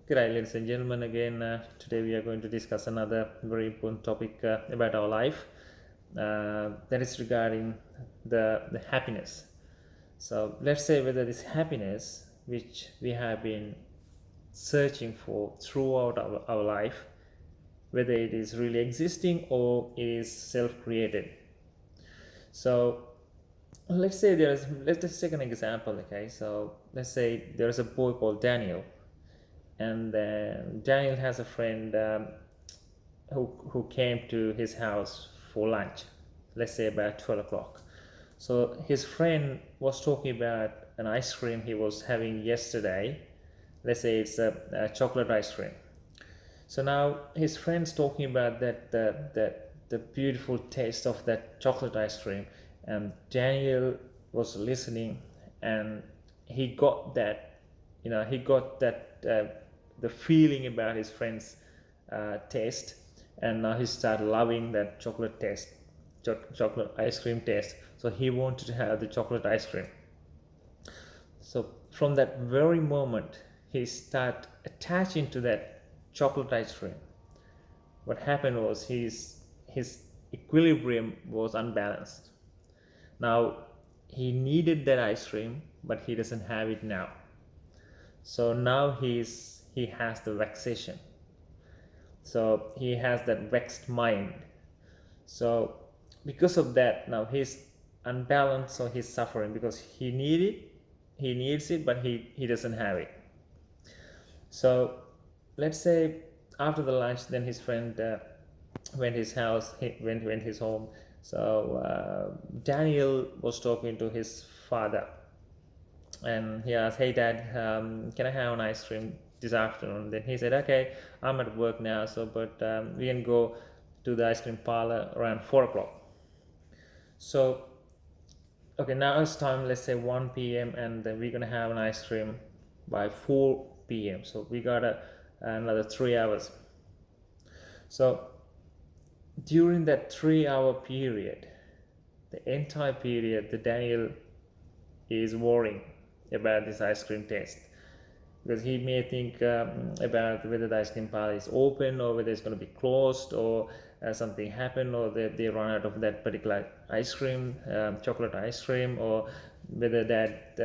Good day, ladies and gentlemen. Again, today we are going to discuss another very important topic about our life. That is regarding the happiness. So let's say whether this happiness, which we have been searching for throughout our life, whether it is really existing or it is self-created. So let's just take an example. Okay, so let's say there is a boy called Daniel, and Daniel has a friend who came to his house for lunch, let's say about 12 o'clock. So his friend was talking about an ice cream he was having yesterday. Let's say it's a chocolate ice cream. So now his friend's talking about the beautiful taste of that chocolate ice cream, and Daniel was listening, and he got that, he got that the feeling about his friend's taste, and now he started loving that chocolate taste, chocolate ice cream taste. So he wanted to have the chocolate ice cream. So from that very moment, he started attaching to that chocolate ice cream. What happened was his equilibrium was unbalanced. Now he needed that ice cream, but he doesn't have it now. So now he has the vexation. So he has that vexed mind. So because of that, now he's unbalanced, so he's suffering because he needs it, but he doesn't have it. So let's say after the lunch, then his friend went his house, he went his home. So Daniel was talking to his father, and he asked, "Hey Dad, can I have an ice cream this afternoon?" Then he said, "Okay, I'm at work now, so but we can go to the ice cream parlor around 4 o'clock." So okay, now it's time. Let's say 1 p.m. and then we're gonna have an ice cream by 4 p.m. So we got another 3 hours. So during that 3 hour period, the entire period, the Daniel is worrying about this ice cream taste, because he may think about whether the ice cream parlor is open or whether it's going to be closed, or something happened, or they run out of that particular ice cream, chocolate ice cream, or whether that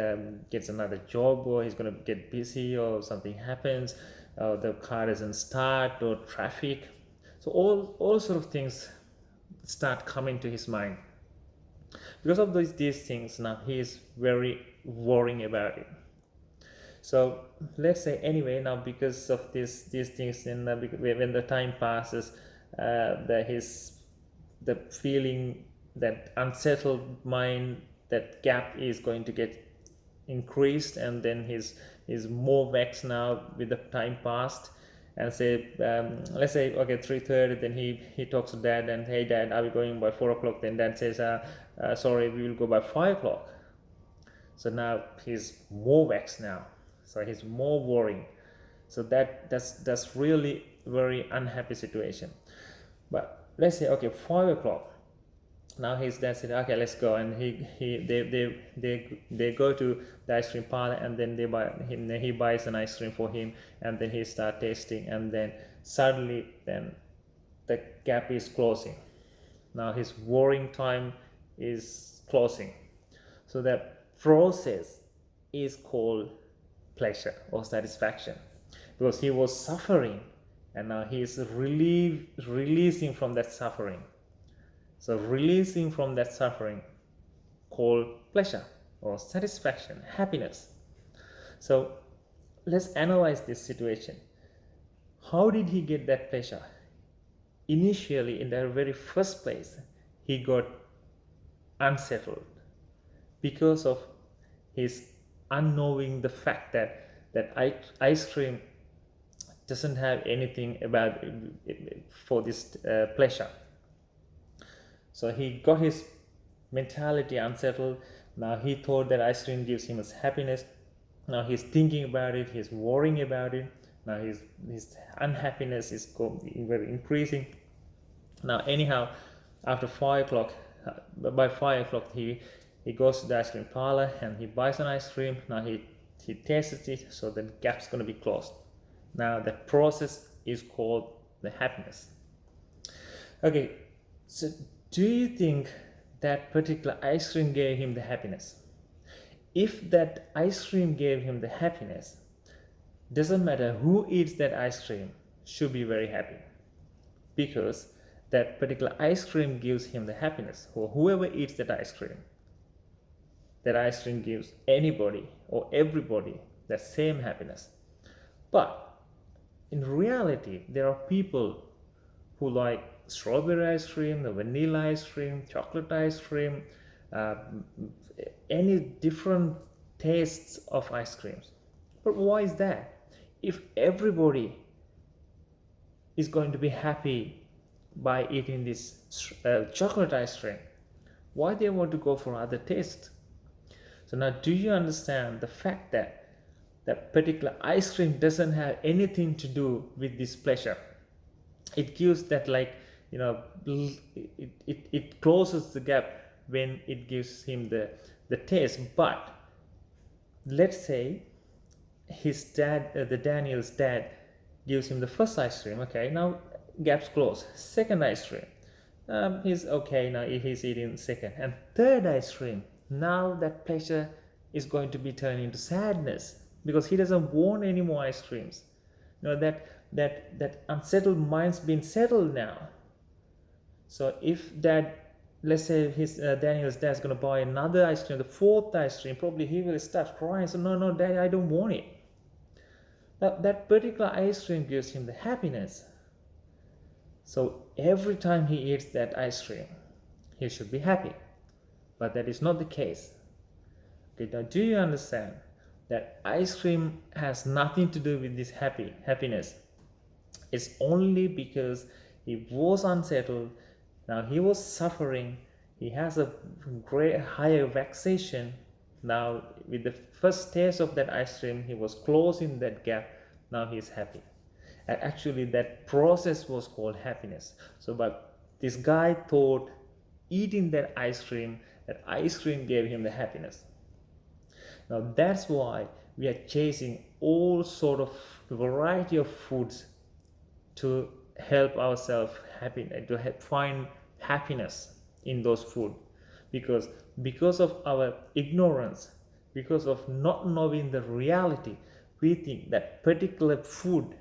gets another job, or he's going to get busy, or something happens, the car doesn't start, or traffic. So all sort of things start coming to his mind. Because of these things, now he is very worrying about it. So let's say anyway, now because of these things, and when the time passes, the feeling, that unsettled mind, that gap is going to get increased, and then he's more vexed now with the time past. And say let's say okay, 3:30, then he talks to dad, and hey dad, are we going by 4 o'clock? Then dad says sorry, we will go by 5 o'clock. So now he's more vexed now, so he's more worrying. So that's really very unhappy situation. But let's say okay, 5 o'clock, now his dad said okay, let's go, and they go to the ice cream parlor, and then he buys an ice cream for him, and then he start tasting, and then suddenly then the gap is closing. Now his worrying time is closing. So that process is called pleasure or satisfaction, because he was suffering, and now he is releasing from that suffering. So releasing from that suffering called pleasure or satisfaction, happiness. So let's analyze this situation. How did he get that pleasure? Initially, in the very first place, he got unsettled because of his unknowing the fact that ice cream doesn't have anything about it for this pleasure. So he got his mentality unsettled. Now he thought that ice cream gives him his happiness. Now he's thinking about it, he's worrying about it. Now his unhappiness is very increasing. Now anyhow, after 5 o'clock, by 5 o'clock he goes to the ice cream parlor, and he buys an ice cream. Now he tastes it, so the gap's going to be closed. Now that process is called the happiness. Okay, so do you think that particular ice cream gave him the happiness? If that ice cream gave him the happiness, doesn't matter who eats that ice cream, should be very happy, because that particular ice cream gives him the happiness, or whoever eats that ice cream gives anybody or everybody the same happiness. But in reality, there are people who like strawberry ice cream, the vanilla ice cream, chocolate ice cream, uh, any different tastes of ice creams. But why is that? If everybody is going to be happy by eating this chocolate ice cream, why they want to go for other tastes? So now, do you understand the fact that that particular ice cream doesn't have anything to do with this pleasure? It gives that, like, it closes the gap when it gives him the taste. But let's say his dad, the Daniel's dad, gives him the first ice cream. Okay, now gaps close. Second ice cream, he's okay, now he's eating second. And third ice cream, now that pleasure is going to be turned into sadness, because he doesn't want any more ice creams. That unsettled mind's been settled now. So if that, let's say his Daniel's dad's going to buy another ice cream, the fourth ice cream, probably he will start crying. So no, Daddy, I don't want it. Now that particular ice cream gives him the happiness. So every time he eats that ice cream, he should be happy. But that is not the case. Okay, now do you understand that ice cream has nothing to do with this happiness? It's only because he was unsettled. Now he was suffering. He has a great higher vexation. Now with the first taste of that ice cream, he was closing that gap. Now he is happy. And actually that process was called happiness. So but this guy thought eating that ice cream gave him the happiness. Now that's why we are chasing all sort of variety of foods to help ourselves happy, to find happiness in those food, because of our ignorance, because of not knowing the reality, we think that particular food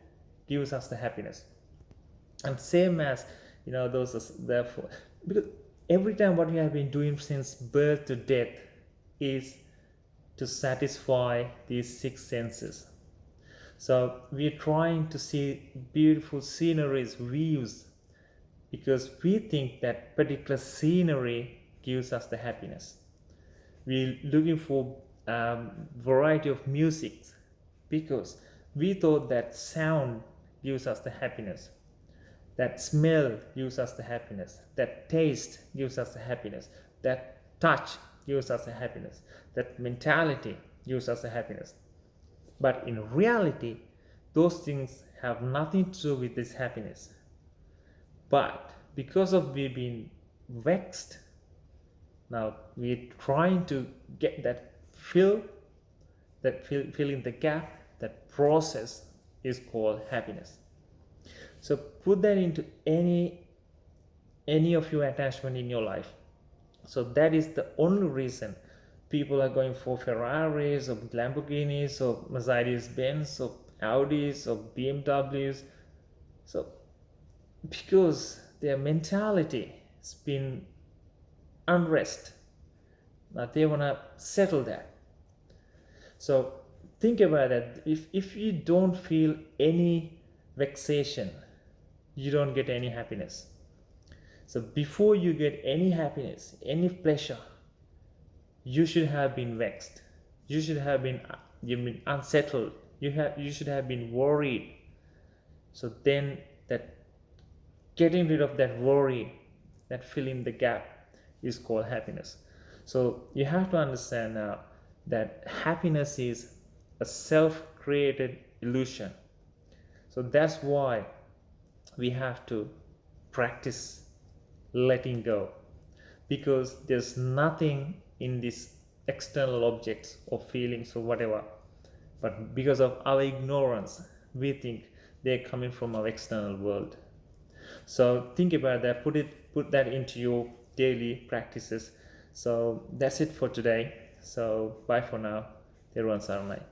gives us the happiness. And same as those, therefore, because every time what we have been doing since birth to death is to satisfy these six senses. So we're trying to see beautiful sceneries, views, because we think that particular scenery gives us the happiness. We're looking for variety of music, because we thought that sound gives us the happiness, that smell gives us the happiness, that taste gives us the happiness, that touch gives us the happiness, that mentality gives us the happiness. But in reality, those things have nothing to do with this happiness. But because of we being vexed, now we're trying to get that fill in the gap. That process is called happiness. So put that into any of your attachment in your life. So that is the only reason people are going for Ferraris or Lamborghinis or Mercedes-Benz or Audis or BMWs. So because their mentality has been unrest, now they want to settle that. So think about that. If you don't feel any vexation, you don't get any happiness. So before you get any happiness, any pleasure, you should have been vexed. You should have been unsettled. You should have been worried. So then that getting rid of that worry, that filling the gap, is called happiness. So you have to understand now that happiness is a self-created illusion. So that's why we have to practice letting go, because there's nothing in these external objects or feelings or whatever, but because of our ignorance, we think they're coming from our external world. So think about that, put that into your daily practices. So that's it for today. So bye for now. Everyone's online.